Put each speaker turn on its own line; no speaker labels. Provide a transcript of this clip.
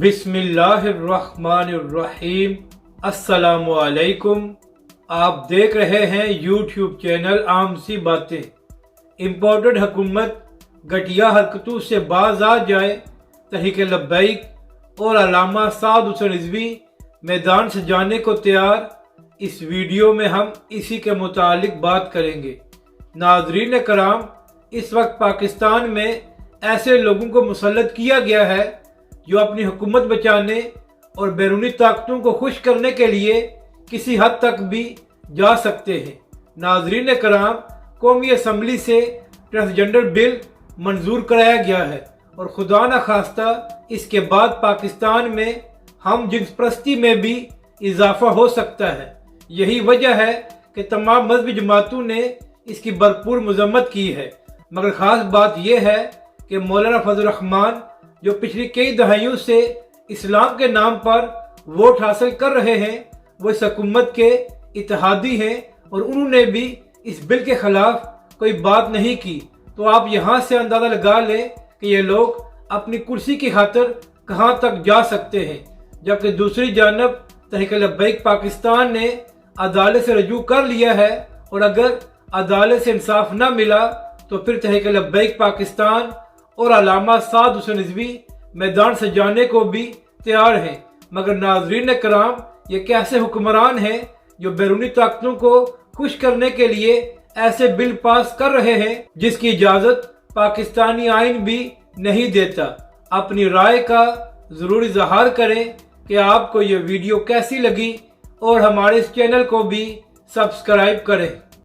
बिस्मिल्लाहिर्रहमानिर्रहीम। अस्सलामु अलैकुम। आप देख रहे हैं यूट्यूब चैनल आम सी बातें। इम्पोर्टेड हुकूमत घटिया हरकतों से बाज आ जाए, तहरीक लब्बैक और अल्लामा साद हुसैन रिजवी मैदान से जाने को तैयार। इस वीडियो में हम इसी के मुतालिक बात करेंगे। नाज़रीन कराम, इस वक्त पाकिस्तान में ऐसे लोगों को मुसल्लत किया गया है जो अपनी हुकूमत बचाने और बैरूनी ताकतों को खुश करने के लिए किसी हद तक भी जा सकते हैं। नाज़रीन कराम, कौमी असम्बली से ट्रांसजेंडर बिल मंजूर कराया गया है और खुदा न खास्ता इसके बाद पाकिस्तान में हम जिन्स परस्ती में भी इजाफा हो सकता है। यही वजह है कि तमाम मजहबी जमातों ने इसकी भरपूर मजम्मत की है। मगर ख़ास बात यह है कि मौलाना फजल रहमान जो पिछली कई दहाइयों से इस्लाम के नाम पर वोट हासिल कर रहे हैं, वो इस हुकूमत के इत्तेहादी हैं और उन्होंने भी इस बिल के खिलाफ कोई बात नहीं की। तो आप यहाँ से अंदाज़ा लगा लें कि ये लोग अपनी कुर्सी की खातिर कहाँ तक जा सकते हैं। जबकि दूसरी जानब तहरीक लब्बैक पाकिस्तान ने अदालत से रजू कर लिया है और अगर अदालत से इंसाफ न मिला तो फिर तहरीक लब्बैक पाकिस्तान और अल्लामा साद हुसैन रिजवी मैदान से जाने को भी तैयार हैं। मगर नाज़रीन कराम, ये कैसे हुक्मरान हैं जो बैरूनी ताकतों को खुश करने के लिए ऐसे बिल पास कर रहे हैं जिसकी इजाज़त पाकिस्तानी आइन भी नहीं देता। अपनी राय का ज़रूर इजहार करें कि आपको ये वीडियो कैसी लगी और हमारे इस चैनल को भी सब्सक्राइब करें।